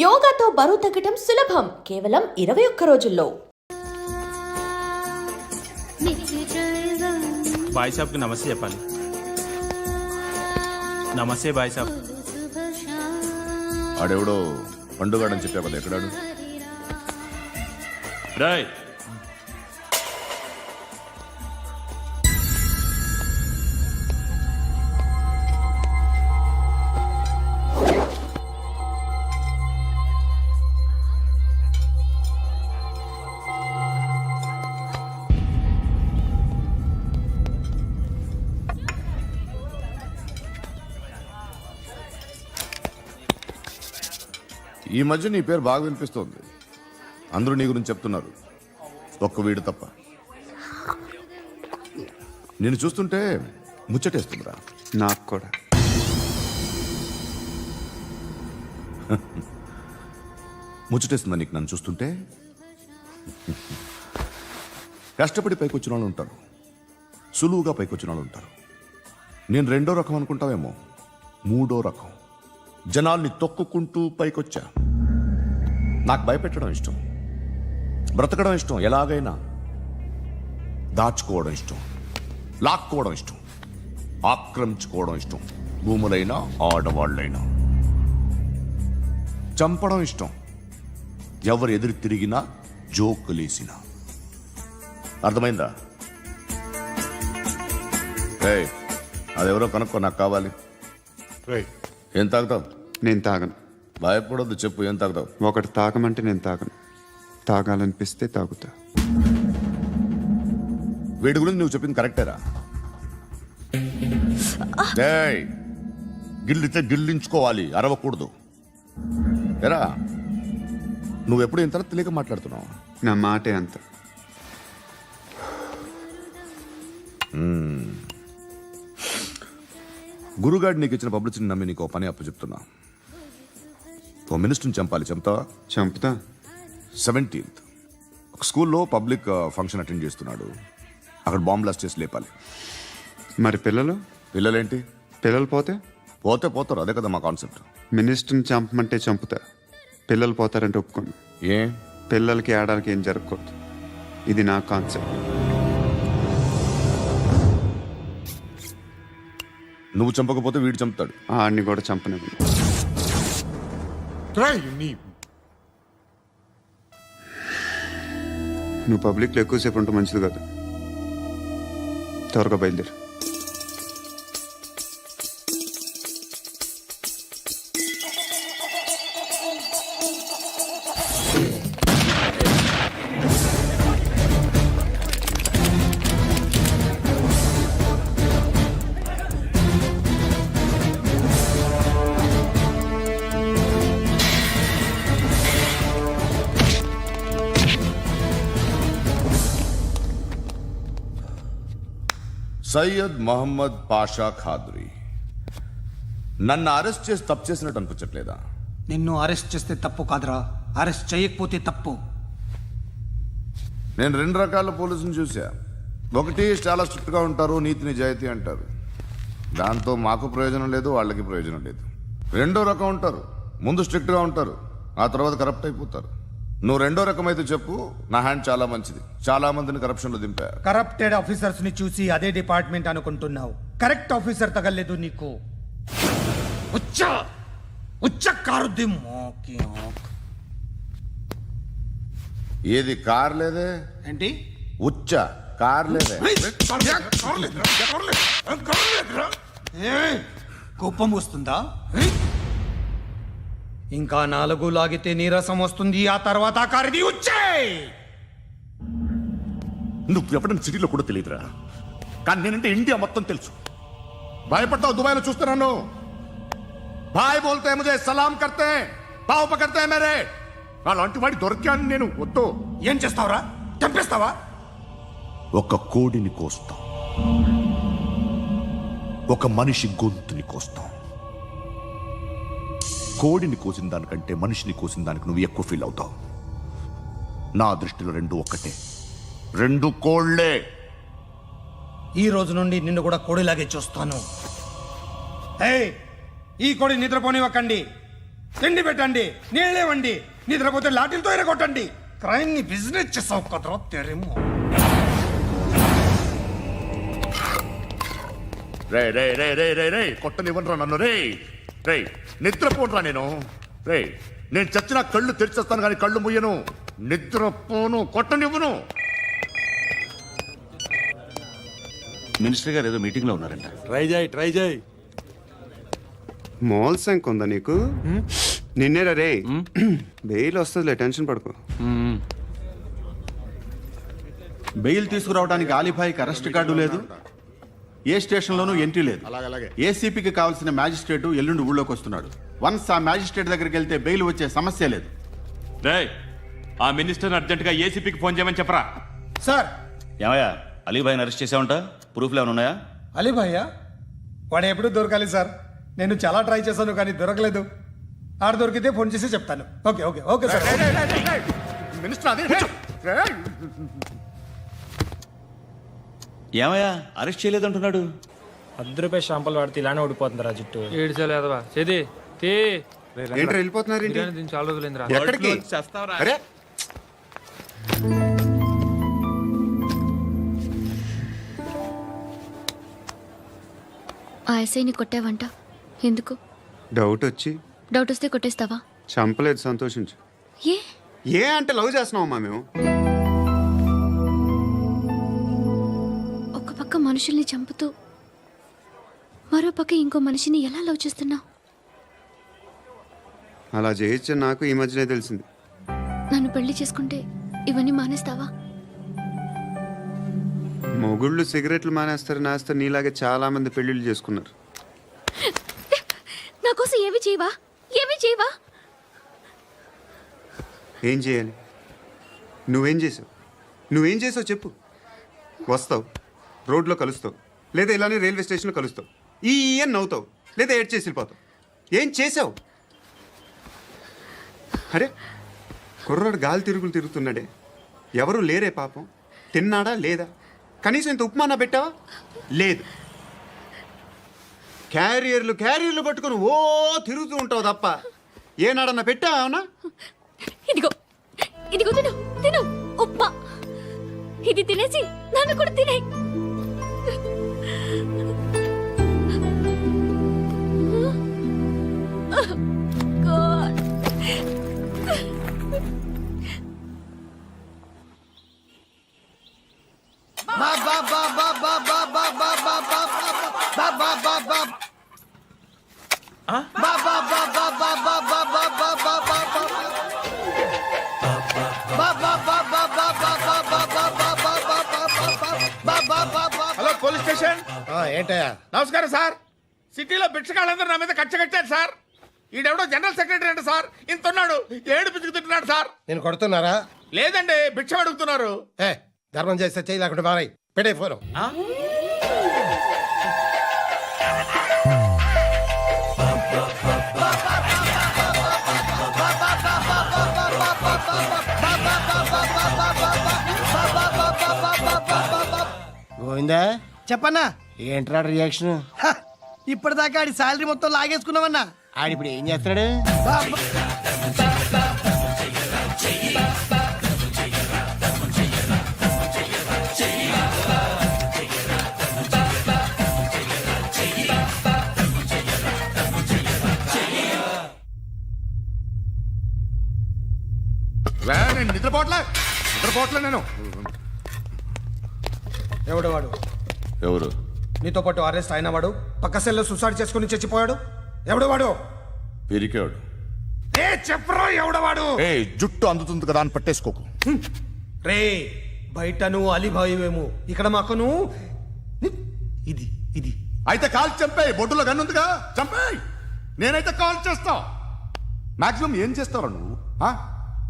యోగాతో బరువు తగ్గటం సులభం కేవలం 21 రోజుల్లో. బాయ్ సాబ్కి నమస్తే చెప్పాలి. నమస్తే బాయ్ సాబ్. ఆడెవడో పండుగాడని చెప్పా కదా, ఎక్కడాడు? రాయ్ ఈ మధ్య నీ పేరు బాగా వినిపిస్తోంది. అందరూ నీ గురించి చెప్తున్నారు, ఒక్క వీడు తప్ప. నేను చూస్తుంటే ముచ్చటేస్తుందిరా. నాకు కూడా. ముచ్చటేస్తుందా నీకు నన్ను చూస్తుంటే? కష్టపడి పైకి వచ్చిన వాళ్ళు ఉంటారు, సులువుగా పైకి వచ్చిన వాళ్ళు ఉంటారు. నేను రెండో రకం అనుకుంటావేమో, మూడో రకం. జనాల్ని తొక్కుకుంటూ పైకొచ్చా. నాకు భయపెట్టడం ఇష్టం, బ్రతకడం ఇష్టం, ఎలాగైనా దాచుకోవడం ఇష్టం, లాక్కోవడం ఇష్టం, ఆక్రమించుకోవడం ఇష్టం. భూములైనా ఆడవాళ్ళైనా చంపడం ఇష్టం, ఎవరు ఎదురు తిరిగినా జోకులేసినా. అర్థమైందా? అదెవరో కనుక్కో, నాకు కావాలి. ఏం తాగుతావు? నేను తాగను. భయపడొద్దు, చెప్పు ఏం తాగుతావు? ఒకటి తాగమంటే నేను తాగను, తాగాలనిపిస్తే తాగుతా. వీడి గురించి నువ్వు చెప్పింది కరెక్టేరా? గిల్లితే గిల్లించుకోవాలి, అరవకూడదు. ఎరా, నువ్వెప్పుడు ఇంత తెలియక మాట్లాడుతున్నావు? నా మాటే అంత. గురుగాడు నీకు ఇచ్చిన పబ్లిసిటీని నమ్మి నీకు పని అప్పు చెప్తున్నా. ఓ మినిస్టర్ని చంపాలి, చంపుతావా? చంపుతా. 17th ఒక స్కూల్లో పబ్లిక్ ఫంక్షన్ అటెండ్ చేస్తున్నాడు, అక్కడ బాంబ్ బ్లాస్ట్ చేసి లేపాలి. మరి పిల్లలు? పిల్లలేంటి? పిల్లలు పోతే? పోతే పోతారు, అదే కదా మా కాన్సెప్ట్. మినిస్టర్ని చంపమంటే చంపుతా, పిల్లలు పోతారంటే ఒప్పుకోను. ఏ? పిల్లలకి ఆడాలకి ఏం జరగకూడదు, ఇది నా కాన్సెప్ట్. నువ్వు చంపకపోతే వీడు చంపుతాడు. ఆడిని కూడా చంపనివ్వను. నువ్వు పబ్లిక్లో ఎక్కువసేపు ఉంటే మంచిది కాదు. త్వరగా బయలుదేరు. సయ్యద్ మహమ్మద్ పాషా ఖాద్రీ. నన్ను అరెస్ట్ చేసి తప్పు చేసినట్టు అనిపించట్లేదా? నిన్ను అరెస్ట్ చేస్తే తప్పు కాదురా, అరెస్ట్ చేయకపోతే తప్పు. నేను 2 రకాల పోలీసుని చూసా. ఒకటి చాలా స్ట్రిక్ట్గా ఉంటారు, నీతి నిజాయితీ అంటారు, దాంతో మాకు ప్రయోజనం లేదు, వాళ్ళకి ప్రయోజనం లేదు. రెండో రకం ఉంటారు, ముందు స్ట్రిక్ట్గా ఉంటారు, ఆ తర్వాత కరప్ట్ అయిపోతారు. నువ్వు రెండో రకం అయితే చెప్పు, నా హ్యాండ్ చాలా మంచిది, చాలా మందిని కరప్షన్లో దింపా. కరప్టెడ్ ఆఫీసర్స్ ని చూసి అదే డిపార్ట్మెంట్ అనుకుంటున్నావు, కరెక్ట్ ఆఫీసర్ తగలేదు నీకు. కారుద్ది మోకి. ఏది కార్ లేదే? ఏంటి? ఉచ్చ కార్ లేదే? కోపం వస్తుందా? ఇంకా 4 లాగితే నీరసం వస్తుంది, ఆ తర్వాత కారిది వచ్చే. నువ్వు ఎప్పుడైనా సిటీలో కూడా తెలియదురా, కానీ నేనంటే ఇండియా మొత్తం తెలుసు. భయపడతావు? దుబాయ్లో చూస్తున్నాను. భాయ్ బోల్తే ముజే సలాం కర్తే, పావు పకర్తే మేరే. అలాంటి వాడి దొరికాను నేను. వద్దు. ఏం చేస్తావురా? చంపేస్తావా? ఒక కోడిని కోస్తాం, ఒక మనిషి గొంతుని కోస్తాం. కోడిని కోసిన దానికంటే మనిషిని కోసిన దానికి నువ్వు ఎక్కువ ఫీల్ అవుతావు. నా దృష్టిలో 2 ఒక్కటే, 2 కోళ్లే. ఈ రోజు నుండి నిన్ను కూడా కోడిలాగే చూస్తాను. ఈ కోడి నిద్రపోనివ్వకండి. తిండి పెట్టండి, నీళ్ళేవండి, నిద్రపోతే లాఠీలతో ఎరగొట్టండి. క్రైమ్ ని బిజినెస్ చేసావు కదరా తెరేమో. రే రే రే రే రే రే కొట్టనివ్వనరా నన్ను. రే రే నిద్రపోనరా నేను. రే నేను చచ్చిన కళ్ళు తెరిచేస్తాను కానీ కళ్ళు ముయ్యను. నిద్రపోను, కొట్టనివ్వను. మినిస్టర్ గారు ఏదో మీటింగ్ లో ఉన్నారంట. ట్రై చేయి. మోల్ సంక్ ఉందా నీకు? నిన్నేరా రే. బెయిల్ వస్తుందిలే, టెన్షన్ పడుకో. బెయిల్ తీసుకురావడానికి ఆలిభాయికి అరెస్ట్ కార్డు లేదు, ఏ స్టేషన్లోనూ ఎంట్రీ లేదు. అలాగే. ఏసీపీకి కావాల్సిన మ్యాజిస్ట్రేటు ఎల్లుండి ఊళ్ళోకి వస్తున్నాడు. వన్స్ ఆ మ్యాజిస్ట్రేట్ దగ్గరికి వెళ్తే బెయిల్ వచ్చే సమస్య లేదు. రేయ్, ఆ మినిస్టర్ అర్జెంట్ గా ఏసీపీకి ఫోన్ చేయమని చెప్పరా. సార్ ఏమయ్యా అలీభాయిని అరెస్ట్ చేసావంట? ప్రూఫ్లు ఏమైనా ఉన్నాయా? అలీ భయ్యా వాడు ఎప్పుడు దొరకాలి సార్. నేను చాలా ట్రై చేశాను కానీ దొరకలేదు. ఆడ దొరికితే ఫోన్ చేసి చెప్తాను. Okay okay okay sir. Minister అది రే. ఏమయ్యా అరెస్ట్ చేయలేదంటున్నాడు? ₹10 షాంపులు వాడితే ఇలానే ఓడిపోతుందిరా జుట్టు. ఏడ్చలేదవా చేది తీ ఏంట్రా వెళ్ళిపోతున్నారు ఏంటి? దీన్ని చాలా రోజులైందిరా. ఎక్కడికి? అరే ఆ ఎస్ఐని కొట్టావంట, ఎందుకు? డౌట్ వచ్చి. డౌట్ వస్తే కొట్టేస్తావా? చంపలేదు, సంతోషించు. ఏ ఏ అంటే లవ్ చేస్తున్నావమ్మా మేము. ఒక పక్క మనుషుల్ని చంపుతూ మరో పక్క ఇంకో మనిషిని ఎలా లవ్ చేస్తున్నావు? అలా చేయొచ్చని నాకు ఈ మధ్యనే తెలిసింది. నన్ను పెళ్లి చేసుకుంటే ఇవన్నీ మానేస్తావా? మొగుళ్ళు సిగరెట్లు మానేస్తారు, నేస్తారు. నీలాగే చాలా మంది పెళ్లిళ్ళు చేసుకున్నారు. నా కోసం ఏమి చేయవా? ఏమి చేయవా? ఏం చేయాలి? నువ్వేం చేసావు? నువ్వేం చేసావు చెప్పు. వస్తావు, రోడ్లో కలుస్తావు, లేదా ఇలానే రైల్వే స్టేషన్లో కలుస్తావు. ఈ అని నవ్వుతావు, లేదా ఏడ్ చేసి వెళ్ళిపోతావు. ఏం చేసావు? అరే కుర్రాడు గాలి తిరుగులు తిరుగుతున్నాడే, ఎవరు లేరే పాపం. తిన్నాడా లేదా? కనీసం ఇంత ఉప్మానా పెట్టావా? లేదు. క్యారియర్లు పట్టుకొని ఓ తిరుగుతూ ఉంటావు తప్ప ఏనాడన్నా పెట్టావా? అవునా? ఇదిగో ఇదిగో తిను తిను ఉప్మా. ఇది తినేసి నన్ను కూడా తినే. Hello police station. ఏంటయ్యా? నమస్కారం సార్. సిటీలో భిక్షగాళ్ళందరూ నా మీద కక్ష కట్టారు సార్. ఈడెవడో జనరల్ సెక్రటరీ అంట సార్. ఇంత ఉన్నాడు, ఏడు పిచ్చుకు తింటున్నాడు సార్. నేను కొడుతున్నారా? లేదండి, భిక్ష అడుగుతున్నారు. ఏ ధర్మం చేస్తే చేయి, లేకుండా మారాయి. పెట్టే ఫోను. గోవిందా చెప్పన్నా, ఏంట్రా రియాక్షన్? ఇప్పటిదాకా ఆడి శాలరీ మొత్తం లాగేసుకున్నావన్నా. ఆడిప్పుడు ఏం చేస్తున్నాడు? నేను నిద్రపోవట్లే నేను. ఎవడు వాడు? ఎవరు? నీతో పాటు అరెస్ట్ అయిన వాడు, పక్క సెల్లో సూసైడ్ చేసుకుని చచ్చిపోయాడు. ఎవడు వాడు? పిరికాడు. ఏ చెప్పరా ఎవడవాడు? ఏ జుట్టు అందుతుంది కదా అని పట్టేసుకోకు. రే బయట నువ్వు అలీభాయివేమో, ఇక్కడ మాకు నువ్వు ఇది ఇది. అయితే కాల్ చంపేయి. బొడ్డులో గన్నుందిగా, చంపేయి. నేనైతే కాల్ చేస్తా. మాక్సిమం ఏం చేస్తావు నువ్వు?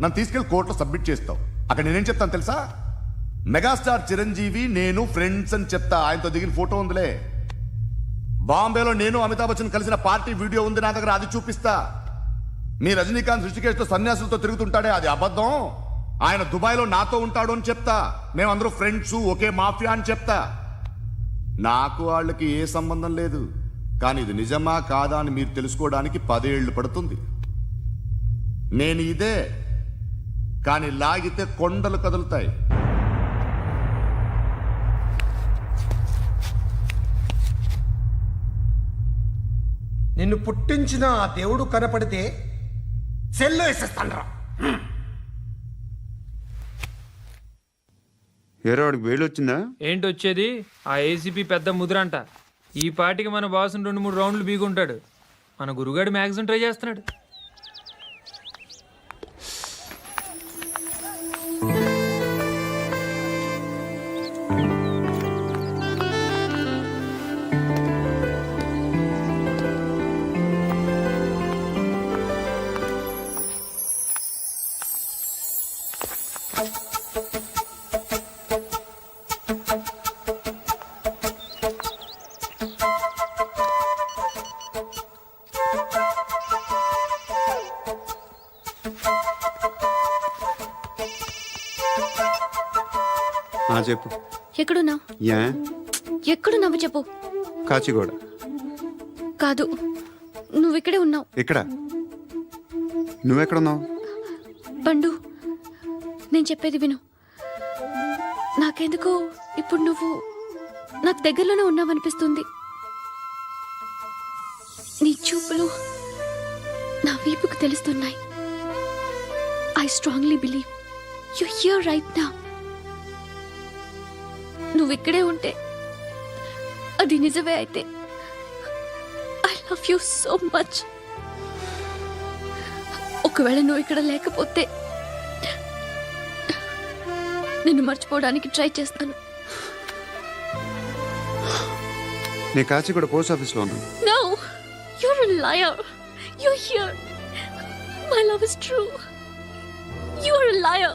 నన్ను తీసుకెళ్లి కోర్టులో సబ్మిట్ చేస్తావు. అక్కడ నేనేం చెప్తాను తెలుసా? మెగాస్టార్ చిరంజీవి నేను ఫ్రెండ్స్ అని చెప్తా. ఆయనతో దిగిన ఫోటో ఉందిలే. బాంబేలో నేను అమితాబ్ బచ్చన్ కలిసిన పార్టీ వీడియో ఉంది నా దగ్గర, అది చూపిస్తా. మీ రజనీకాంత్ ఋషికేశ్తో సన్యాసులతో తిరుగుతుంటాడే, అది అబద్ధం. ఆయన దుబాయ్లో నాతో ఉంటాడు అని చెప్తా. మేమందరూ ఫ్రెండ్స్, ఒకే మాఫియా అని చెప్తా. నాకు వాళ్ళకి ఏ సంబంధం లేదు. కానీ ఇది నిజమా కాదా అని మీరు తెలుసుకోవడానికి 10 ఏళ్ళు పడుతుంది. నేను ఇదే, కానీ లాగితే కొండలు కదులుతాయి. నిన్ను పుట్టించిన ఆ దేవుడు కనపడితే సెల్లో వేసేస్తానరా. ఏరా వాడికి వేలు వచ్చిందా? ఏంటి వచ్చేది? ఆ ఏసీపీ పెద్ద ముదురంట. ఈ పాటికి మన బాసుని 2-3 రౌండ్లు బీగుంటాడు. మన గురుగాడు మ్యాక్సిమం ట్రై చేస్తున్నాడు. చెప్పు. ఎక్కడున్నావు? యా ఎక్కడున్నావు చెప్పు. కాచిగూడ. కాదు, నువ్వు ఇక్కడే ఉన్నావు. ఇక్కడ నువ్వెక్కడున్నావు? పండు, నేను చెప్పేది విను. నాకెందుకో ఇప్పుడు నువ్వు నాకు దగ్గరలోనే ఉన్నావనిపిస్తుంది. నీ చూపులు నా వీపుకు తెలుస్తున్నాయి. I strongly believe you here right now. నువ్వు ఇక్కడే ఉంటే అది నిజమే అయితే I love you so much. ఒకవేళ నువ్వు ఇక్కడ లేకపోతే నిన్ను మర్చిపోవడానికి ట్రై చేస్తాను. నేను కాచిగూడ పోస్ట్ ఆఫీస్లో ఉన్నాను. No, you're a liar. You're here. My love is true. You're a liar.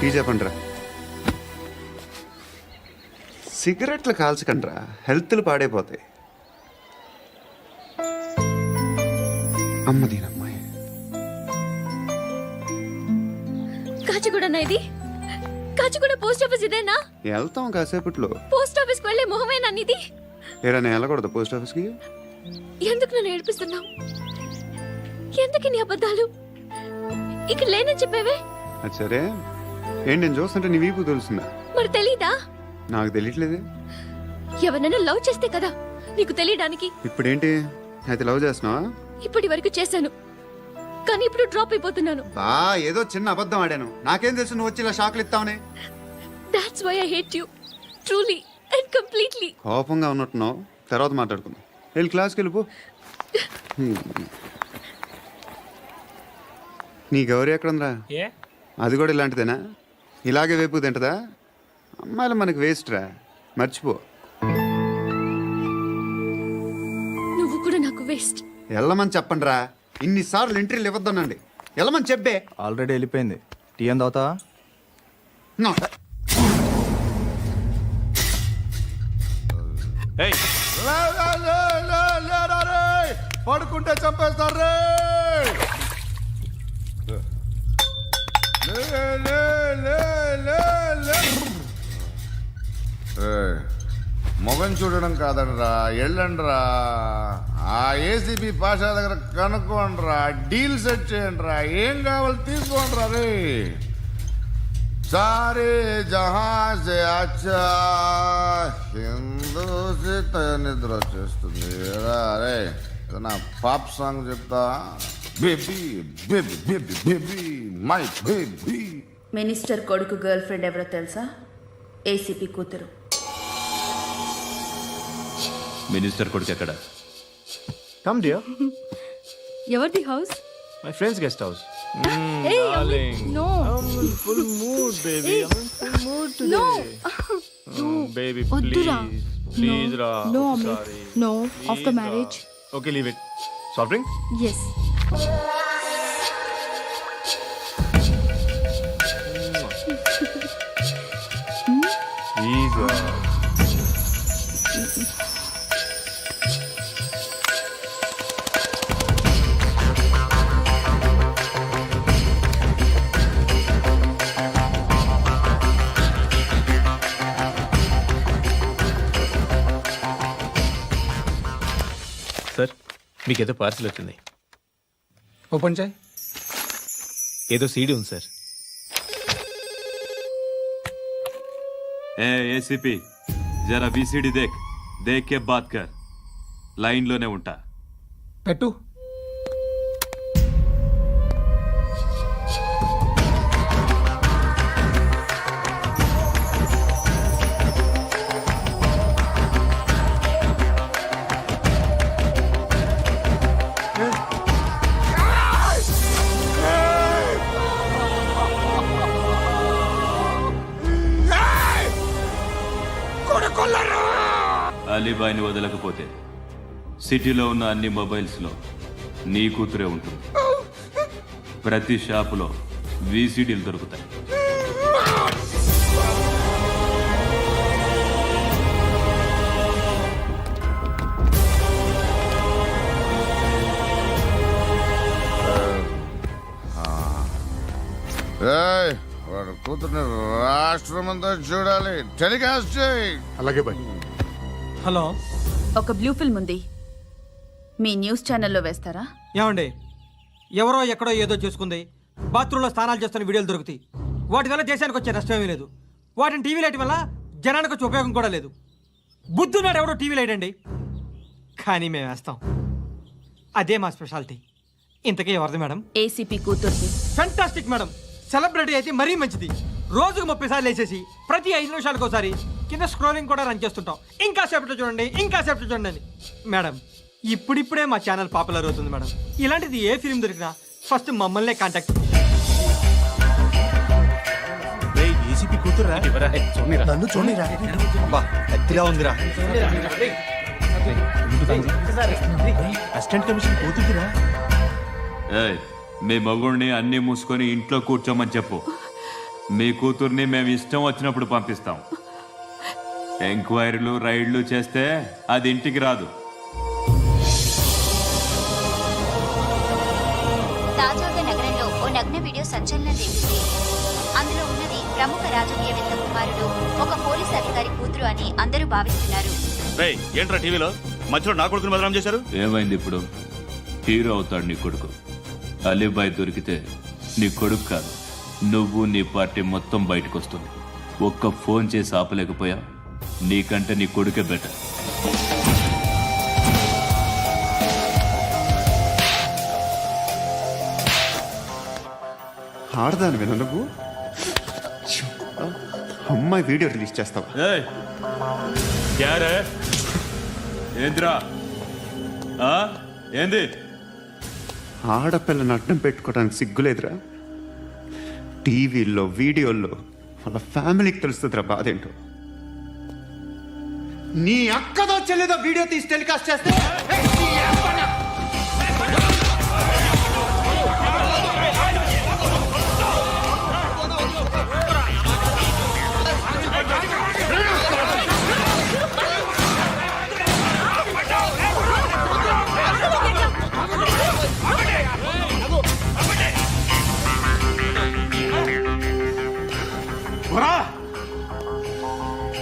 Tea చెప్పండిరా. సిగరెట్లు కాల్చకండ్రా, హెల్త్లు పాడైపోతాయి. అమ్మదీనమ్మాయి. కాచిగూడనా ఇది? కాచిగూడ పోస్ట్ ఆఫీస్ ఇదేనా? వెళ్తాం కాసేపట్లో. పోస్ట్ ఆఫీస్కి వెళ్ళే మొహమేనా నీది? ఏరా నేను వెళ్ళకూడదు పోస్ట్ ఆఫీస్కి? ఎందుకు నన్ను ఏడిపిస్తున్నావు? ఎందుకు నీ అబద్ధాలు? ఇక్కడ లేనని చెప్పేవే. అది సరే, ఏంటి నేను చూస్తుంటే నీ వీపు తెలుస్తుందా? మరి తెలీదా? నాకు తెలియట్లేదే. ఎవరైనా లవ్ చేస్తే కదా నీకు తెలియడానికి. ఇప్పుడేంటి అయితే లవ్ చేస్తున్నావా? ఇప్పటి వరకు చేశాను, కానీ ఇప్పుడు డ్రాప్ అయిపోతున్నాను. ఏదో చిన్న అబద్ధం ఆడాను. నాకేం తెలుసు నువ్వు వచ్చి ఇలా షాక్లు ఇస్తావనే. That's why I hate you. Truly and completely. కోపంగా ఉన్నట్టున్నావు, తర్వాత మాట్లాడుకుందాం. వెళ్ళి క్లాస్కి వెళ్ళిపో. నీ గౌరీ ఎక్కడుందిరా? ఏ అది కూడా ఇలాంటిదేనా? ఇలాగే వేపు తింటదా? అమ్మాయిలు మనకి వేస్ట్ రా, మర్చిపో. నువ్వు కూడా నాకు వేస్ట్. వెళ్ళమని చెప్పండి రా. ఇన్నిసార్లు ఎంట్రీలు ఇవ్వద్దనండి. వెళ్ళమని చెప్పే. ఆల్రెడీ వెళ్ళిపోయింది. టీ ఏం తాగుతావా? ఏయ్, పడుకుంటే చంపేస్తారు రే. మొగం చూడడం కాదండ్రా, వెళ్ళండ్రా. ఆ ఏసీబీ పాషా దగ్గర కనుక్కోండ్రా, డీల్ సెట్ చేయండిరా, ఏం కావాలి తీసుకోండిరా రే. సారే జహాజే అచ్చా హిందూ నిద్ర వచ్చేస్తుంది రే. నా పాప్ సాంగ్ చెప్తా. Baby baby baby baby my baby. Minister కొడుకు గర్ల్ ఫ్రెండ్ ఎవరో తెలుసా? ఏసీపీ కూతురు. మినిస్టర్ కొడుకు ఎక్కడ? Come dear. ఎవరిది house? My friends guest house. No. Full mood baby. Full mood No. Baby వద్దురా. ప్లీజ్ రా. No, Amit. No. After marriage. Okay, leave it. Soft drink? Yes. Please రా. మీకేదో పార్సిల్ వచ్చింది. Open చేయి. ఏదో సీడీ ఉంది sir. ACP జరా VCD దేక్ దేక్ కే బాత్ కర్. లైన్లోనే ఉంటా. పెట్టు. అలీబాయ్ని వదలకపోతే సిటీలో ఉన్న అన్ని మొబైల్స్లో నీ కూతురే ఉంటుంది. ప్రతి షాపులో వీసీడీలు దొరుకుతాయి. ఏయ్, వాడు కూతుర్ని రాష్ట్రమంతా చూడాలి. టెలికాస్ట్ చేయి. అలాగే బాయ్. హలో, ఒక బ్లూ ఫిల్మ్ ఉంది, మీ న్యూస్ ఛానల్లో వేస్తారా? ఏమండి, ఎవరో ఎక్కడో ఏదో చేసుకుంది, బాత్రూంలో స్నానాలు చేస్తున్న వీడియోలు దొరుకుతాయి. వాటి వల్ల దేశానికి వచ్చే నష్టమేమీ లేదు. వాటిని టీవీ లైట్ వల్ల జనానికి వచ్చే ఉపయోగం కూడా లేదు. బుద్ధున్నాడు ఎవడో టీవీ లైట్ అండి, కానీ మేము వేస్తాం. అదే మా స్పెషాలిటీ. ఇంతకీ ఎవరిది మేడం? ఏసీపీ కూతుర్ది. Fantastic madam. సెలబ్రిటీ అయితే మరీ మంచిది. రోజుకు 30 సార్లు వేసేసి ప్రతి 5 నిమిషాలకు ఒకసారి కింద స్క్రోలింగ్ కూడా రన్ చేస్తుంటాం. ఇంకా సేపట్లో చూడండి, ఇంకా సేపట్లో చూడండి అని. మేడం, ఇప్పుడిప్పుడే మా ఛానల్ పాపులర్ అవుతుంది మేడం. ఇలాంటిది ఏ ఫిల్మ్ దొరికినా ఫస్ట్ మమ్మల్నే కాంటాక్ట్. ఏసీపీ కూతురా? నన్ను చూడరా, అతిగా ఉందిరా. అసిస్టెంట్ కమిషన్ కూతురురా? ఏయ్, మీ మగుడిని అన్నీ మూసుకొని ఇంట్లో కూర్చోమని చెప్పు. మీ కూతుర్ని మేము ఇష్టం వచ్చినప్పుడు పంపిస్తాం. ఎంక్వైరీలు రైడ్లు చేస్తే అది ఇంటికి రాదు. తాజాగా నగరంలో ఓ నగ్న వీడియో సంచలనం రేపింది. అందులో ఉన్నది ప్రముఖ రాజకీయవేత్త కుమారుడు, ఒక పోలీస్ అధికారి కూతురు అని అందరూ భావిస్తున్నారు. ఏంట్రా టీవీలో మధ్యలో నా కొడుకుని బదనాం చేశారు? ఏమైంది ఇప్పుడు? హీరో అవుతాడు నీ కొడుకు. అలీబాయ్ దొరికితే నీ కొడుకు కాదు, నువ్వు నీ పార్టీ మొత్తం బయటకు వస్తుంది. ఒక్క ఫోన్ చేసి ఆపలేకపోయా? నీకంటే నీ కొడుకే బెటర్. ఆడదాని నువ్వు అమ్మాయి వీడియో రిలీజ్ చేస్తావా? ఏయ్, క్యారే? ఏంద్రా? ఏంది? ఆడపిల్లని అడ్డం పెట్టుకోవడానికి సిగ్గులేదురా? టీవీల్లో వీడియోల్లో వాళ్ళ ఫ్యామిలీకి తెలుస్తుందిరా బాధేంటో. నీ అక్కదో చెల్లిదో వీడియో తీసి టెలికాస్ట్ చేస్తే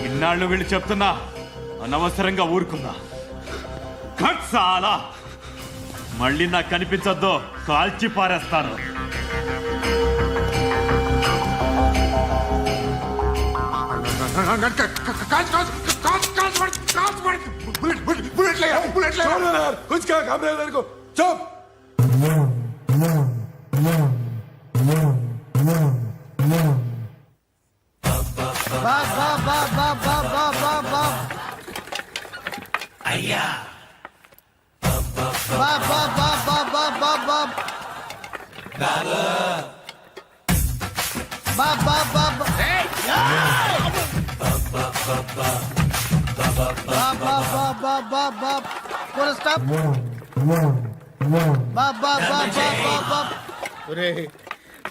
ఇన్నాళ్ళు వీళ్ళు చెప్తున్నా అనవసరంగా ఊరుకుందా. చాలా మళ్ళీ నాకు కనిపించొద్దు, కాల్చి పారేస్తాను. అయ్యా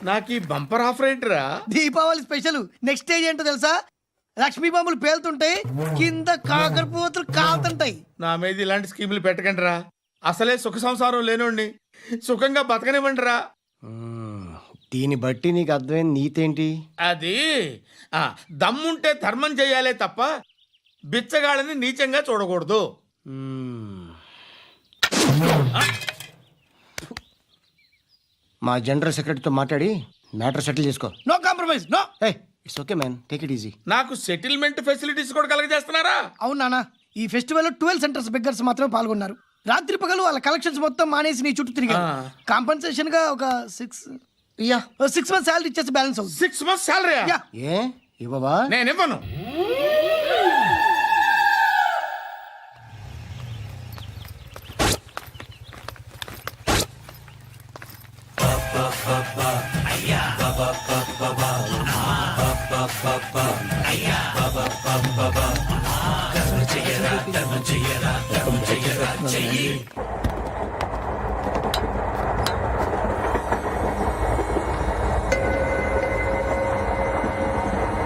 నాకు ఈ బంపర్ ఆఫర్ ఏంటిరా? దీపావళి స్పెషల్. నెక్స్ట్ స్టేజ్ ఏంటో తెలుసా? లక్ష్మీ బాంబులు పేలుతుంటాయి, కింద కాకరపువ్వుతులు కాలుతుంటాయి. నా మీద ఇలాంటి స్కీములు పెట్టకండి రా. అసలే సుఖ సంసారం లేనోడిని సుఖంగా బతకనివ్వండి రా. దీన్ని బట్టి నీకు అర్థమైన నీతేంటి? అది దమ్ముంటే ధర్మం చెయ్యాలే తప్ప బిచ్చగాళ్ళని నీచంగా చూడకూడదు. మా జనరల్ సెక్రటరీతో మాట్లాడి మ్యాటర్ సెటిల్ చేసుకో. No compromise no. It's okay man, take it easy. నాకు సెటిల్మెంట్ ఫెసిలిటీస్ కూడా కలగజేస్తున్నారా? అవును నాన్న, ఈ ఫెస్టివల్ 12 సెంటర్స్ బెగ్గర్స్ మాత్రమే పాల్గొన్నారు. రాత్రి పగలు వాళ్ళ కలెక్షన్స్ మొత్తం మానేసి నీ చుట్టూ తిరిగారు. కాంపన్సేషన్ గా ఒక 6 మంత్స్ శాలరీ ఇచ్చేసి బ్యాలెన్స్ అవుతుంది. 6 months శాలరీ? ఏ ఇవ్వవా? నేను ఇవ్వను.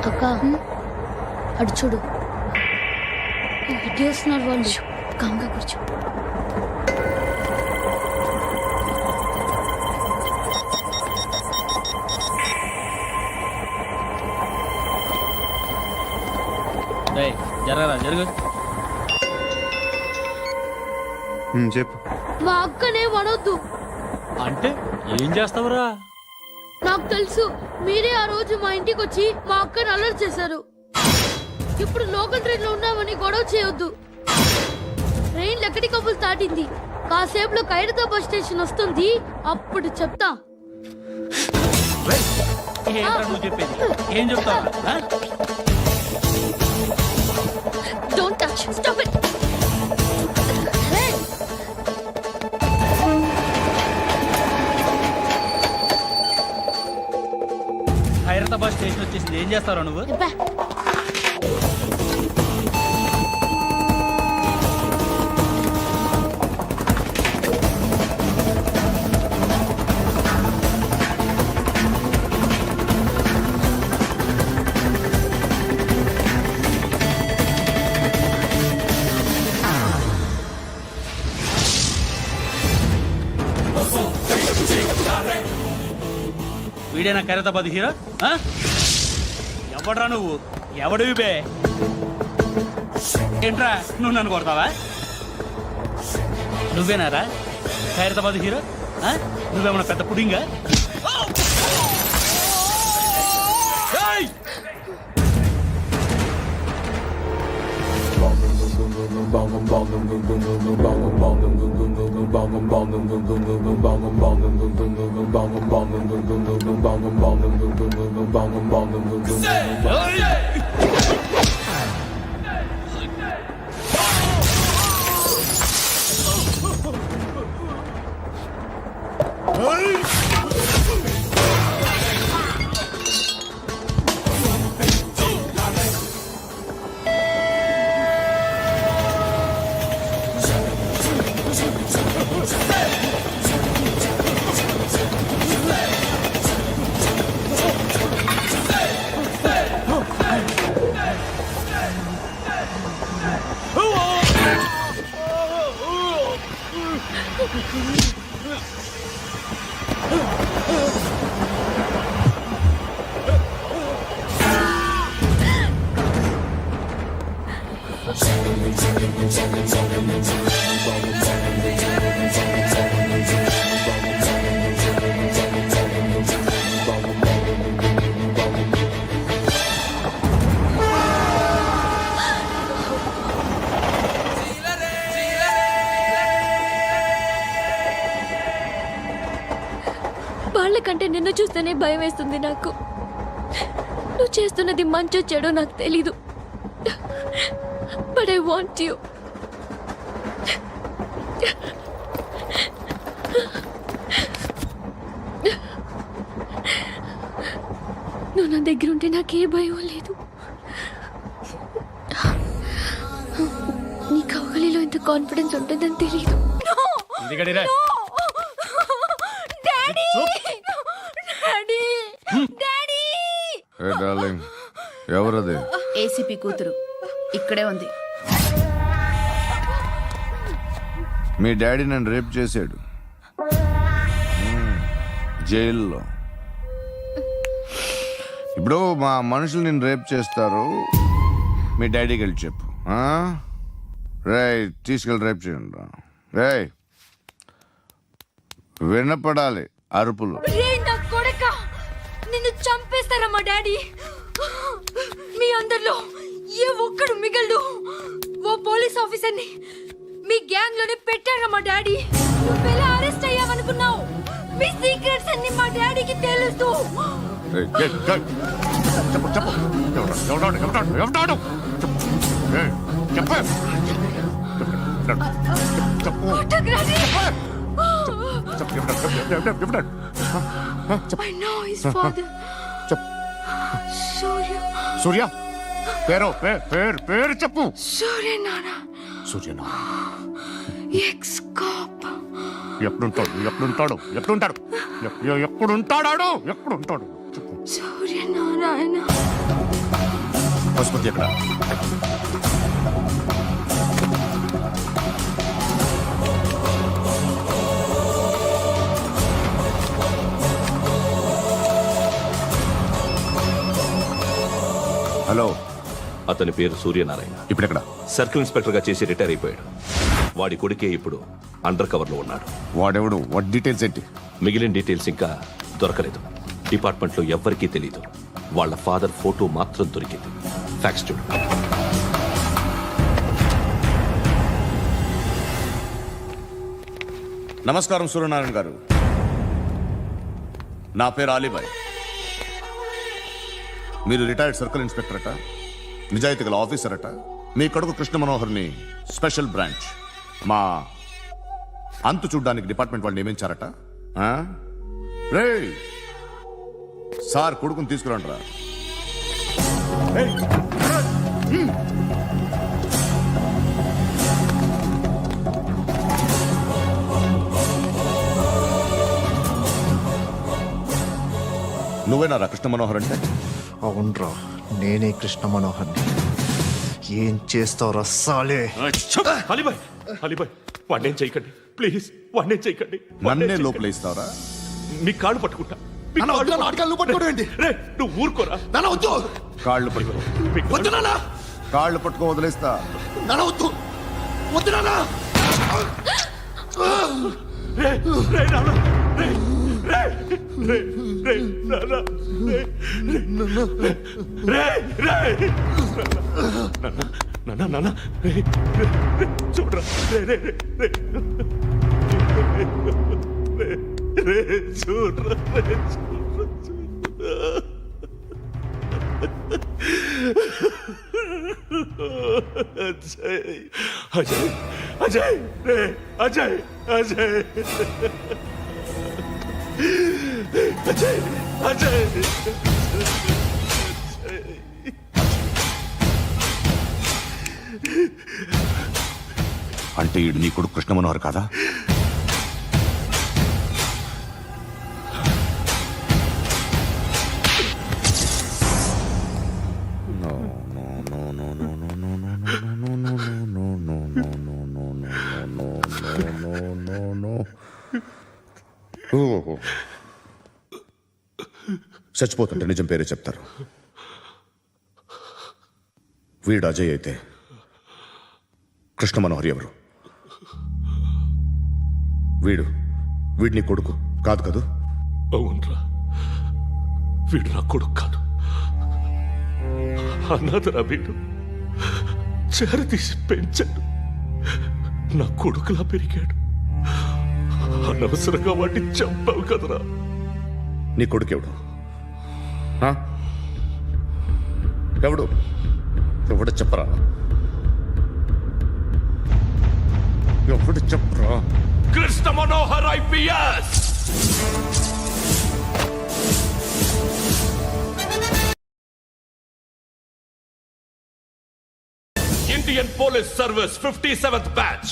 అక్క అటు చూడు, ఇటు వస్తున్నారు వాళ్ళు. కామ్గా కూర్చో. జరగరా జరుగు. చెప్పు. మా అక్కనే వడొద్దు. అంటే ఏం చేస్తావురా? నాకు తెలుసు, మీరే ఆ రోజు మా ఇంటికి వచ్చి మా అక్కని అల్లరి చేశారు. ఇప్పుడు లోకల్ ట్రైన్ లో ఉన్నామని గొడవ చేయొద్దు. ట్రైన్ ఎక్కడి కబుల్ దాటింది. కాసేపులో ఖైరతాబాద్ స్టేషన్ వస్తుంది, అప్పుడు చెప్తా. నువ్వు చెప్పేది ఏం చెప్తావు? Don't touch. Stop it. Khairatabad station వచ్చేసింది, ఏం చేస్తావు నువ్వు? వీడేనా ఖైరతాబాద్ హీరో? ఎవడ్రా నువ్వు? ఎవడివి బే? ఏంట్రా నువ్వు నన్ను కొడతావా? నువ్వేనారా ఖైరతాబాద్ హీరో? నువ్వేమన్నా పెద్ద పుడింగా? వాళ్ళకంటే నిన్ను చూస్తేనే భయం వేస్తుంది నాకు. నువ్వు చేస్తున్నది మంచో చెడో నాకు తెలీదు, బట్ ఐ వాంట్ యూ. నువ్వు నా దగ్గర ఉంటే నాకే భయం లేదు. నీ కౌగలిలో ఇంత కాన్ఫిడెన్స్ ఉంటుందని తెలీదు. ఎవరది? ఏసీపీ కూతురు ఇక్కడే ఉంది. మీ డాడీ నన్ను రేప్ చేశాడు జైల్లో. ఇప్పుడు మా మనుషులు నిన్ను రేప్ చేస్తారు, మీ డాడీకి వెళ్ళి చెప్పు. రే తీసుకెళ్ళి రేప్ చేయండి. రే వినపడాలి అరుపులు. రే నా కొడక, నిన్ను చంపేస్తారా మా డాడీ? మీ అందరిలో ఏ ఒక్కడు మిగలడు. ఓ పోలీస్ ఆఫీసర్ని మీ గ్యాంగ్ లోనే పెట్టారా మా డాడీ? నువ్వెలా అరెస్ట్ అయ్యావనుకున్నావు? మీ సీక్రెట్స్ అన్ని మా డాడీకి తెలుసు. ఏయ్, ఏయ్, ఏయ్. చెప్పు చెప్పు ఎవడాడు? ఏయ్, చెప్పు. చెప్పు. పట్టకురాని. చెప్పు, ఎవడాడు? I know his father. చెప్పు. సూర్య. సూర్య పేరు చెప్పు. సూర్య నాన్న. సూర్యనా ఎక్స్ కాప్. ఎప్పుడుంటాడు చెప్పు. సూర్య నారాయణ. పశుపతి ఎక్కడ? హలో, అతని పేరు సూర్యనారాయణ. ఇప్పుడెక్కడ? సర్కిల్ ఇన్స్పెక్టర్ గా చేసి రిటైర్ అయిపోయాడు. వాడి కొడుకే ఇప్పుడు అండర్ కవర్ లో ఉన్నాడు. వాడెవడు? వాట్ డీటెయిల్స్ ఏంటి? మిగిలిన డీటెయిల్స్ ఇంకా దొరకలేదు. డిపార్ట్మెంట్ లో ఎవ్వరికీ తెలియదు. వాళ్ళ ఫాదర్ ఫోటో మాత్రం దొరికింది. ఫ్యాక్స్ చూడు. నమస్కారం సూర్యనారాయణ గారు. నా పేరు అలీబాయ్. మీరు రిటైర్డ్ సర్కిల్ ఇన్స్పెక్టర్ అట, నిజాయితీ గల ఆఫీసర్ అట. మీ కొడుకు కృష్ణ మనోహర్ని స్పెషల్ బ్రాంచ్ మా అంతు చూడ్డానికి డిపార్ట్మెంట్ వాళ్ళు నియమించారట. రే సార్, కొడుకుని తీసుకురండి రా. నువ్వేనా కృష్ణ మనోహర్ అంటే? అవునరా, నేనే కృష్ణ మనోహర్ని. ఏం చేస్తావు రస్సాలే? అలీబాయ్, వాడినేం చేయకండి ప్లీజ్, వాడినేం చేయకండి. నన్నే లోపల ఇస్తావరా? మీ కాళ్ళు పట్టుకుంటా. రే, నువ్వు ఊరుకోరా. కాళ్ళు పట్టుకో. కాళ్ళు పట్టుకో వదిలేస్తా. రే, రే, నాన్న, రే, రే, రే, రే, నాన్న, రే, రే, రే, నాన్న, నాన్న, రే, రే, రే, చూడరా, రే, రే, రే, రే, రే, చూడరా, రే, చూడరా. అజయ్, అజయ్, అజయ్, రే, అజయ్, అజయ్, అజయ్, అజయ్. అంటే ఈడు నీ కొడుకు కృష్ణ మనోహర్ కాదా? చచ్చిపోతుంటే నిజం పేరే చెప్తారు. వీడు అజయ్ అయితే కృష్ణ మనోహర్ ఎవరు? వీడిని కొడుకు కాదు కదూ? అవునరా, వీడు నా కొడుకు కాదు. అన్నదరా వీడు. చేరతీసి పెంచాడు. నా కొడుకులా పెరిగాడు. అనవసరంగా వాడిని చంపావు కదరా. నీ కొడుకు ఎవడు? ఎవడు చెప్పరా? ఎవడు చెప్పరా? Krishna Manohar IPS. Indian police service 57th batch.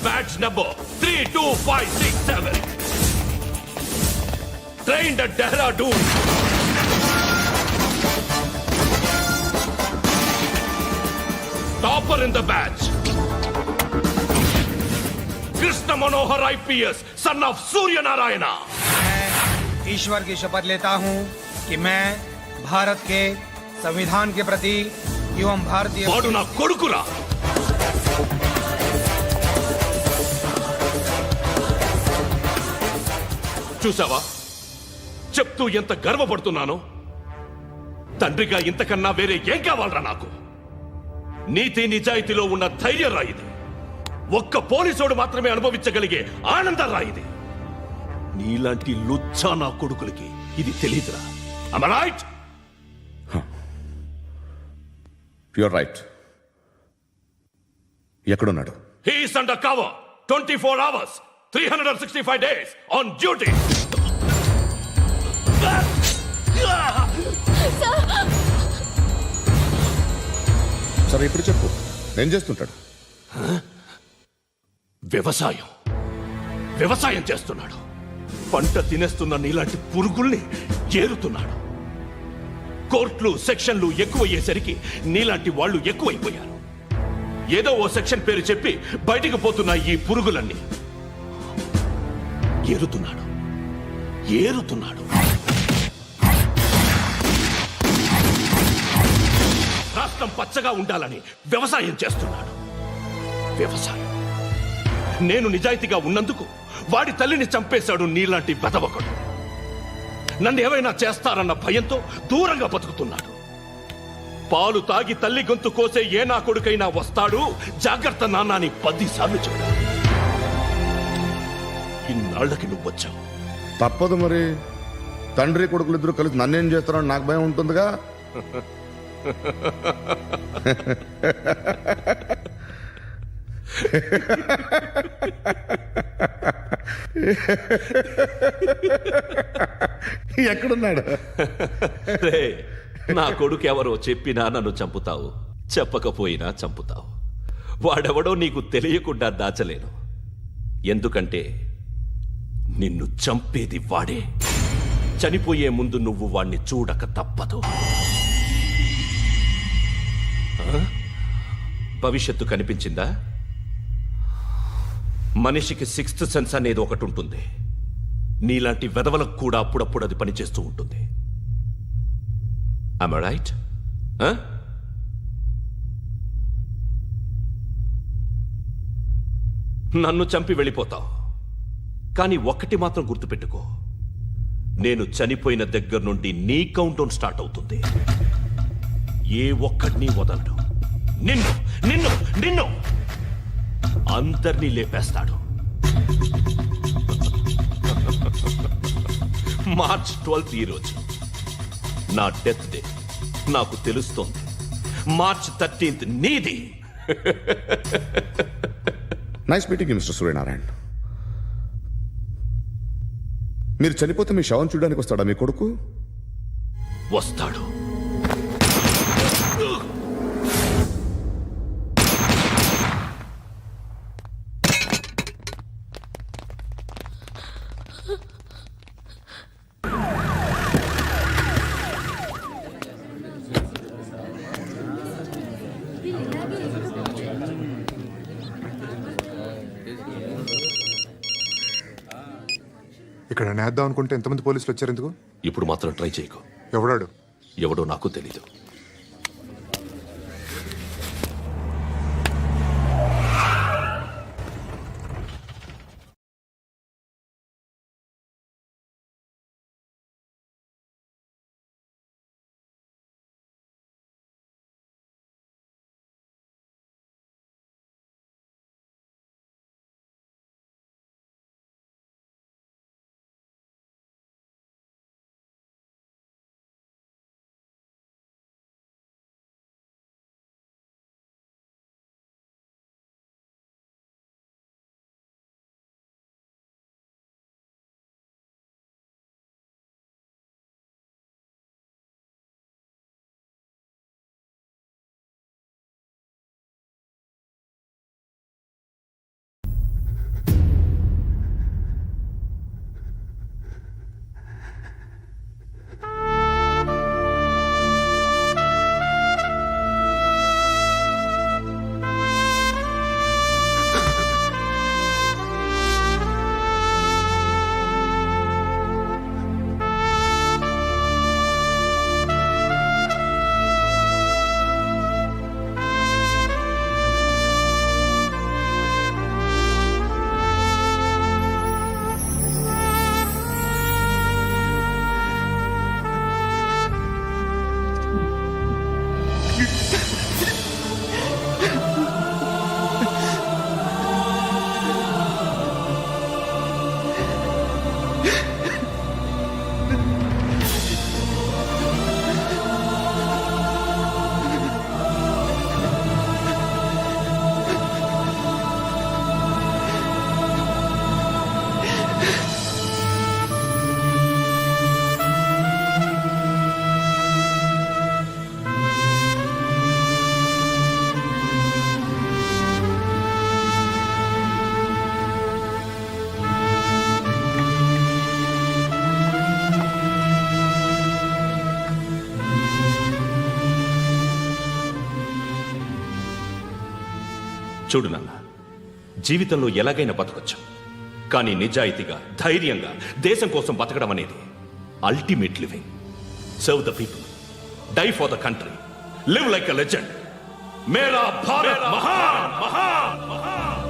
Batch number 32567. Trained at Dehradun. Topper in the batch. Krishna Manohar IPS, son of Surya Narayana. ईश्वर की शपथ लेता हूँ कि मैं भारत के संविधान के प्रति एवं भारतीय वाडु ना कोडुकुरा. చూసావా చెప్తూ ఎంత గర్వపడుతున్నానో. తండ్రిగా ఇంతకన్నా వేరే ఏం కావాలరా నాకు? నీతి నిజాయితీలో ఉన్న ధైర్యం రా ఇది. ఒక్క పోలీసోడు మాత్రమే అనుభవించగలిగే ఆనందం రా ఇది. నీలాంటి లుచ్చా నా కొడుకులకి ఇది తెలియదురా. Am I right? You're right. ఎక్కడున్నాడు? He is under cover 24 hours 365 days on duty. సరే ఇప్పుడు చెప్పు, ఏం చేస్తుంటాడు? వ్యవసాయం చేస్తున్నాడు. పంట తినేస్తున్న నీలాంటి పురుగుల్ని ఏరుతున్నాడు. కోర్టులు సెక్షన్లు ఎక్కువయ్యేసరికి నీలాంటి వాళ్ళు ఎక్కువైపోయారు. ఏదో ఓ సెక్షన్ పేరు చెప్పి బయటికి పోతున్న ఈ పురుగులన్నీ ఏరుతున్నాడు. రాష్ట్రం పచ్చగా ఉండాలని వ్యవసాయం చేస్తున్నాడు. నేను నిజాయితీగా ఉన్నందుకు వాడి తల్లిని చంపేశాడు నీలాంటి బెదవకుడు. నన్ను ఏమైనా చేస్తారన్న భయంతో దూరంగా బతుకుతున్నాడు. పాలు తాగి తల్లి గొంతు కోసే ఏ నా కొడుకైనా వస్తాడు, జాగ్రత్త నాన్న అని 10 సార్లు చెప్పాడు. ఇన్నాళ్ళకి నువ్వు వచ్చావు. తప్పదు మరి. తండ్రి కొడుకులు ఇద్దరు కలిసి నన్నేం చేస్తారని నాకు భయం ఉంటుందిగా. ఎక్కడున్నాడు? నా కొడుకు ఎవరో చెప్పినా నన్ను చంపుతావు, చెప్పకపోయినా చంపుతావు. వాడెవడో నీకు తెలియకుండా దాచలేను. ఎందుకంటే నిన్ను చంపేది వాడే. చనిపోయే ముందు నువ్వు వాణ్ణి చూడక తప్పదు. భవిష్యత్తు కనిపించిందా? మనిషికి 6th సెన్స్ అనేది ఒకటి ఉంటుంది. నీలాంటి వెధవలకు కూడా అప్పుడప్పుడు అది పనిచేస్తూ ఉంటుంది. Am I right? నన్ను చంపి వెళ్ళిపోతావు. కానీ ఒక్కటి మాత్రం గుర్తుపెట్టుకో, నేను చనిపోయిన దగ్గర నుండి నీ కౌంట్ డౌన్ స్టార్ట్ అవుతుంది. ఏ ఒక్కడిని వదలడు. నిన్ను అందరినీ లేపేస్తాడు. మార్చ్ 12 ఈ రోజు నా డెత్ డే. నాకు తెలుస్తోంది. మార్చ్ 13 నీది. Nice meeting mister Suryanarayana. మీరు చనిపోతే మీ శవం చూడడానికి వస్తాడా మీ కొడుకు? వస్తాడు. ఇక్కడ నేద్దాం అనుకుంటే ఎంతమంది పోలీసులు వచ్చారు ఎందుకు? ఇప్పుడు మాత్రం ట్రై చేయకు. ఎవడో నాకు తెలీదు. చూడు నాన్న, జీవితంలో ఎలాగైనా బతకొచ్చు, కానీ నిజాయితీగా ధైర్యంగా దేశం కోసం బతకడం అనేది ultimate living. Serve the people, die for the country, live like a legend. మేరా భారత్ మహాన్ మహాన్ మహాన్.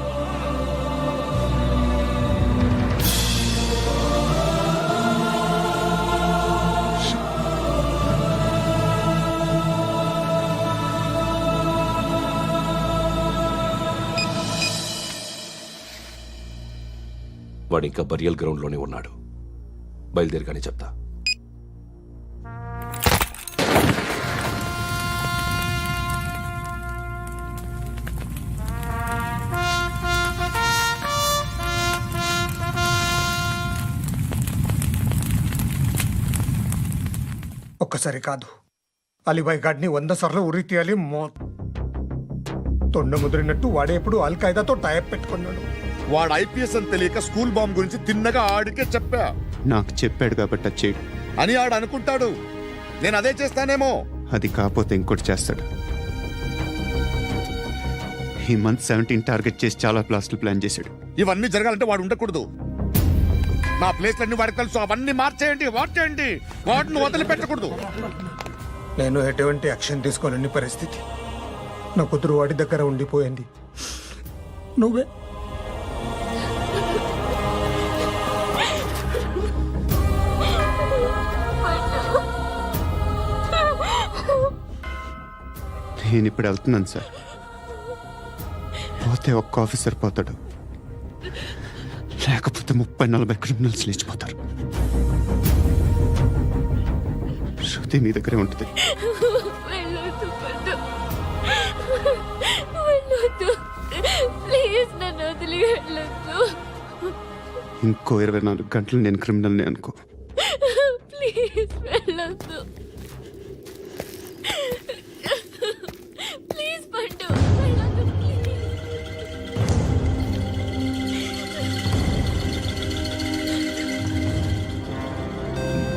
వాడు ఇంకా బరియల్ గ్రౌండ్లోనే ఉన్నాడు. బయలుదేరగానే చెప్తా. ఒక్కసారి కాదు, అలీబాయ్ గాడిని 100 సార్లు ఉరి తీయాలి. తొండ ముదిరినట్టు వాడే ఎప్పుడు అల్ ఖైదాతో టైప్ పెట్టుకున్నాడు. వాడు ఐపీఎస్ అని తెలియక స్కూల్ బాంబ్ గురించి తిన్నగా ఆడికే చెప్పా నాకు చెప్పాడు కాబట్టి అది చేయడు. అని ఆడు అనుకుంటాడు. నేను అదే చేస్తానేమో. అది కాకపోతే ఇంకోటి చేస్తాడు. ఈ మంత్ 17 టార్గెట్ చేసి చాలా ప్లాస్టులు ప్లాన్ చేశాడు. ఇవన్నీ జరగాలంటే వాడు ఉండకూడదు. నా ప్లేస్లన్నీ వాడికి తెలుసు. అవన్నీ మార్చేయండి, వాచేయండి. వాటిని వదిలిపెట్టకూడదు. నేను ఎటువంటి యాక్షన్ తీసుకోలేని పరిస్థితి. నా కూతురు వాడి దగ్గర ఉండిపోయింది. నువ్వే నేను ఇప్పుడు వెళ్తున్నాను సార్. పోతే ఒక్క ఆఫీసర్ పోతాడు, లేకపోతే 30-40 క్రిమినల్స్ లేచిపోతారు. శృతి మీ దగ్గరే ఉంటుంది. వెళ్ళొద్దు పండు, వెళ్ళొద్దు ప్లీజ్, నన్ను వదిలి వెళ్ళొద్దు. ఇంకో 24 గంటలు నేను క్రిమినల్ని అనుకో. ప్లీజ్ వెళ్ళొద్దు, ప్లీజ్ పండు వెళ్ళొద్దు ప్లీజ్.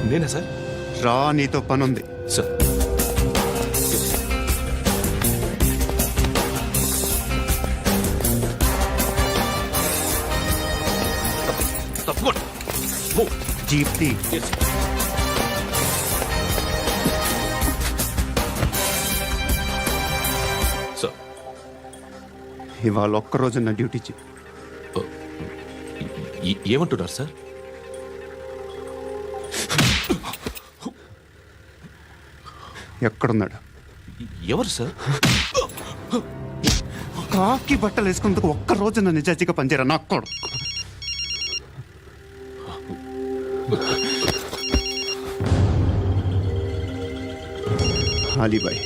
నేనా సార్? రా, నీతో పనుంది. సార్ తప్పకుండా. జీప్తి సార్, ఇవాళ ఒక్కరోజు నా డ్యూటీ చేయి. ఏమంటున్నారు సార్? ఎక్కడున్నాడు? ఎవరు సార్? కాకి బట్టలు వేసుకున్నందుకు ఒక్కరోజు నా నిజాజీగా పనిచేయరా నా కొడుకు. అలీబాయ్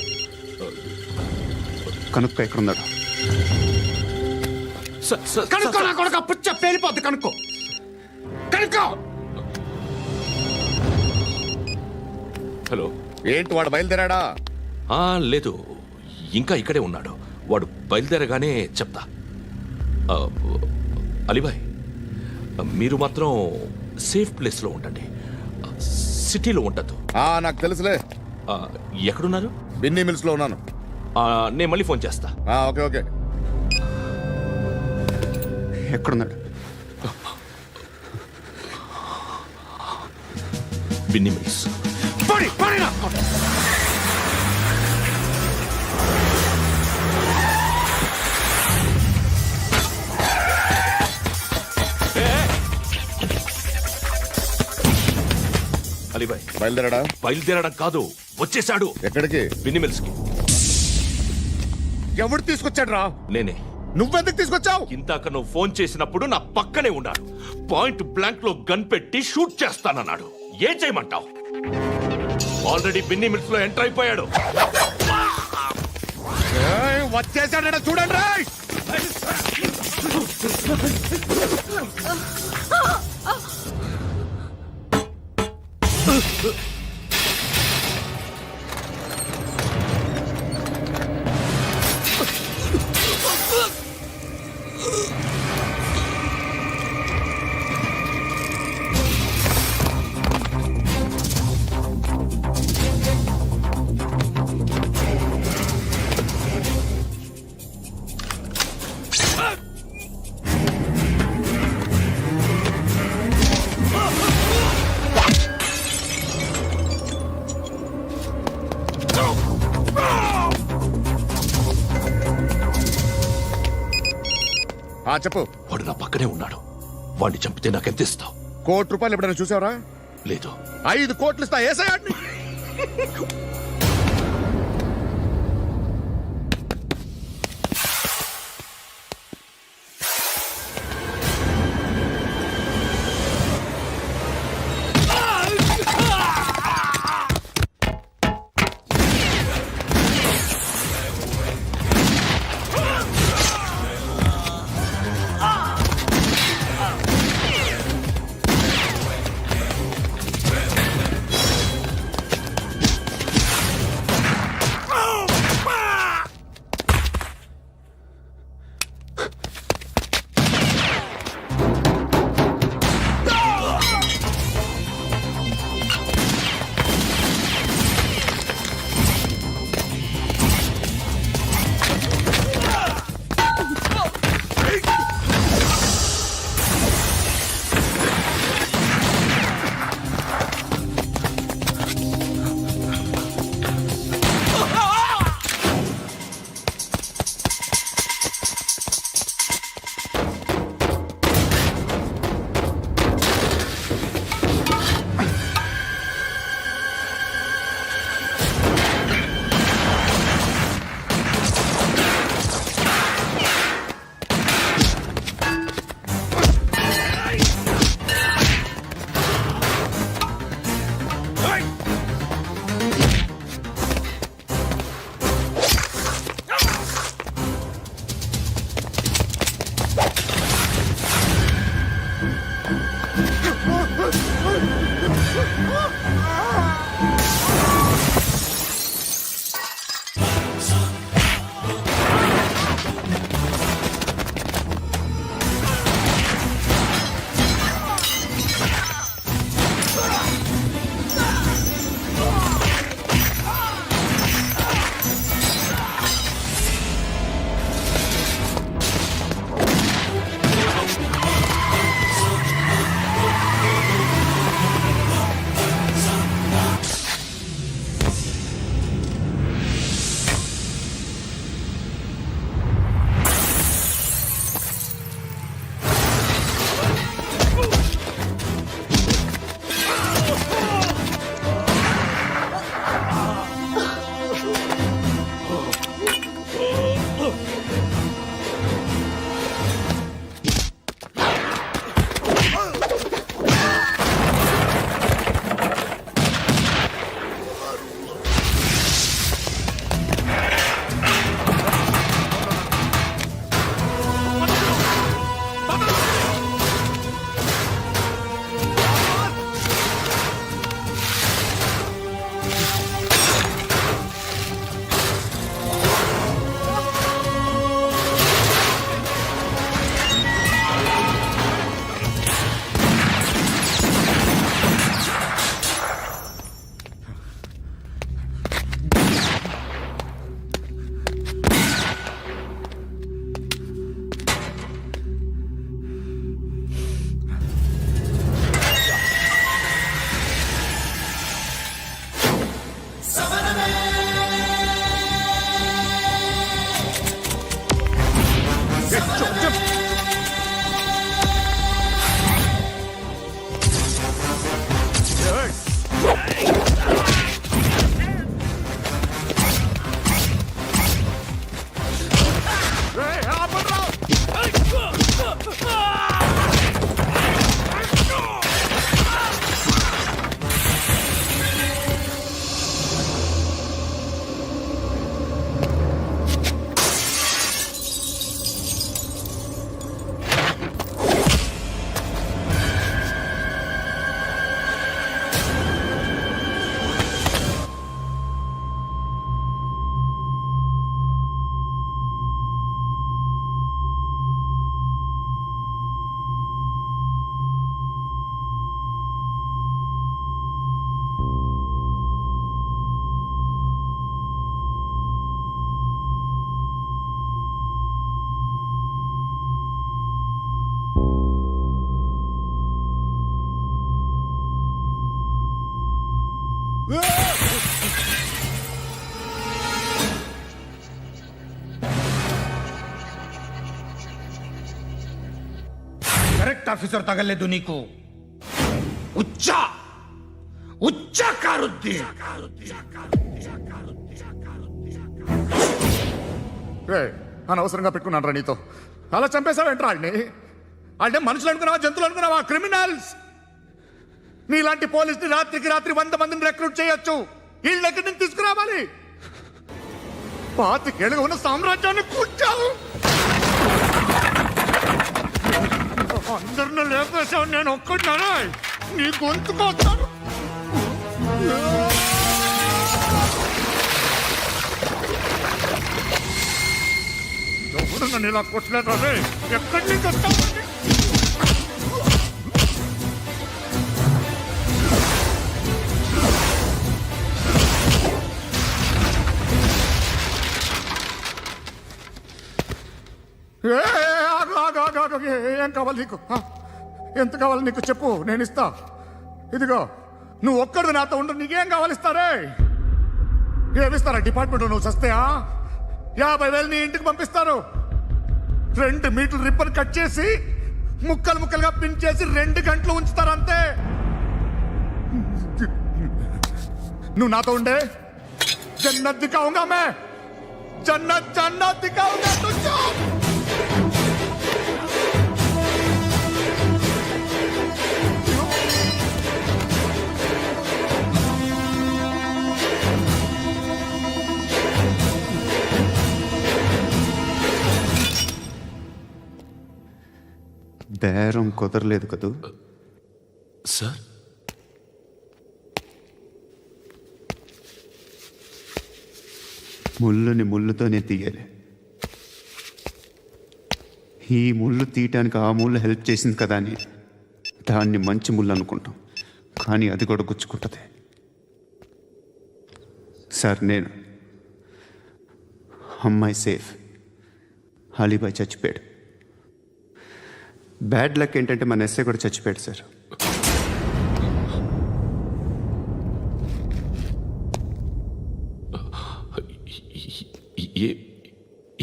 కనుక్కో, ఎక్కడున్నాడు? కనుక్కో నా కొడుకు. పుచ్చ పేలిపోద్ది. కనుక్కో, కనుక్కో. హలో, ఏంటి వాడు బయలుదేరాడా? లేదు, ఇంకా ఇక్కడే ఉన్నాడు. వాడు బయలుదేరగానే చెప్తా. అలీబాయ్, మీరు మాత్రం సేఫ్ ప్లేస్లో ఉండండి, సిటీలో ఉండద్దు. నాకు తెలుసులే. ఎక్కడున్నారు? బిన్నీ మిల్స్ లో ఉన్నాను. నేను మళ్ళీ ఫోన్ చేస్తా. Okay okay. ఎక్కడున్నాడు? బిన్నీ మిల్స్. అలీబాయ్ బయలుదేరాడా? బయలుదేరడం కాదు, వచ్చేసాడు. ఎక్కడికి? బిన్నీ మిల్స్ కి. ఎవడు తీసుకొచ్చాడు రా? నేనే. నువ్వెందుకు తీసుకొచ్చావు? ఇందాక నువ్వు ఫోన్ చేసినప్పుడు నా పక్కనే ఉన్నాడు. పాయింట్ బ్లాంక్ లో గన్ పెట్టి షూట్ చేస్తానన్నాడు. ఏం చేయమంటావు? ఆల్రెడీ బిన్నీ మిల్స్ లో ఎంటర్ అయిపోయాడు. వచ్చేసాడ చూడండి. చెప్పు. వాడు నా పక్కనే ఉన్నాడు. వాడిని చంపితే నాకెంత ఇస్తావు? ₹1 ఎప్పుడైనా చూసావరా? లేదు. 5 కోట్లు ఇస్తా. ఏసయాడిని. ప్రాజెక్ట్ ఆఫీసర్ తగలేదు నీకు. ఉచ్చా కారుద్ది. అనవసరంగా పెట్టుకున్నాను నీతో. అలా చంపేశావేంట్రా వాళ్ళని? అంటే మనుషులు అనుకున్నావా, జంతువులు అనుకున్నావా? క్రిమినల్స్. నీలాంటి పోలీసుని రాత్రికి రాత్రి 100 మందిని రిక్రూట్ చేయొచ్చు. వీళ్ళు ఎక్కడి నుంచి తీసుకురావాలి? 25 ఏళ్ళుగా ఉన్న సామ్రాజ్యాన్ని కూర్చావు. అందరిని లేపేశావు, నేను ఒక్కడినారా? నీ గొంతుకొస్తాను. ఎవరు నన్ను ఇలా కొట్టలేదా? ఎక్కడి నుంచి వస్తావు? ఏం కావాలి నీకు? ఎంత కావాలి నీకు చెప్పు, నేను ఇస్తా. ఇదిగో, నువ్వు ఒక్కడు నాతో ఉండు. నీకేం కావాలి? ఇస్తారే. ఏమిస్తారా డిపార్ట్మెంట్? నువ్వు చస్తేయా 50,000 నీ ఇంటికి పంపిస్తారు. 2 మీటర్లు రిబ్బన్ కట్ చేసి ముక్కలు ముక్కలుగా పిన్ చేసి 2 గంటలు ఉంచుతారు అంతే. నువ్వు నాతో ఉండే జన్నత్ దిఖాऊंगा मैं. జన్నత్ దిఖాऊंगा तुझको. బేరం కుదరలేదు కదూ సార్? ముళ్ళుని ముళ్ళుతోనే తీయాలి. ఈ ముళ్ళు తీయటానికి ఆ ముళ్ళు హెల్ప్ చేసింది కదా అని దాన్ని మంచి ముళ్ళు అనుకుంటాం, కానీ అది కూడా గుచ్చుకుంటుంది. సార్, నేను అమ్మాయి సేఫ్, అలీబాయ్ చచ్చిపోయాడు. బ్యాడ్ లక్ ఏంటంటే మన ఎస్ఐ కూడా చచ్చిపోయాడు సార్.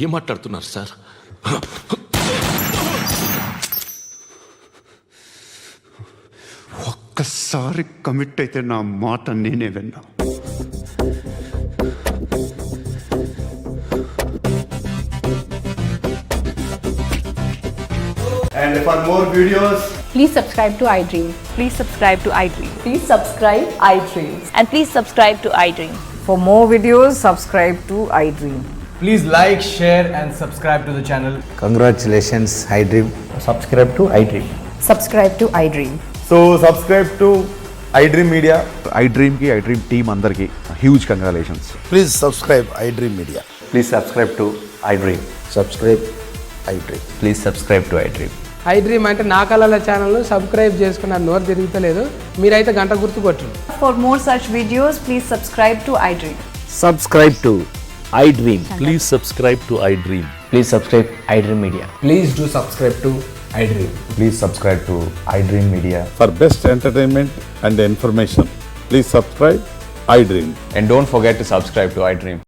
ఏం మాట్లాడుతున్నారు సార్? ఒక్కసారి కమిట్ అయితే నా మాట నేనే విన్నా. And for more videos, Please subscribe to iDream. Please subscribe to iDream. Please subscribe iDream. And please subscribe to iDream. For more videos, subscribe to iDream. please like, share and subscribe to the channel. Congratulations iDream. Subscribe to iDream. Subscribe to iDream. So subscribe to iDream Media. iDream ki iDream team andarki huge congratulations. Please subscribe iDream media. Please subscribe to iDream. Subscribe iDream. Please subscribe to iDream. iDream అంటే నా కళల channel subscribe చేసుకున్న నోరు తిరుగుతలేదు. మీరైతే గంట గుర్తు కొట్టండి. For more such videos, please subscribe to iDream. Subscribe to iDream. Please subscribe to iDream. Please subscribe iDream media. Please do subscribe to iDream. Please subscribe to iDream Media. For best entertainment and information, please subscribe iDream. And don't forget to subscribe to iDream.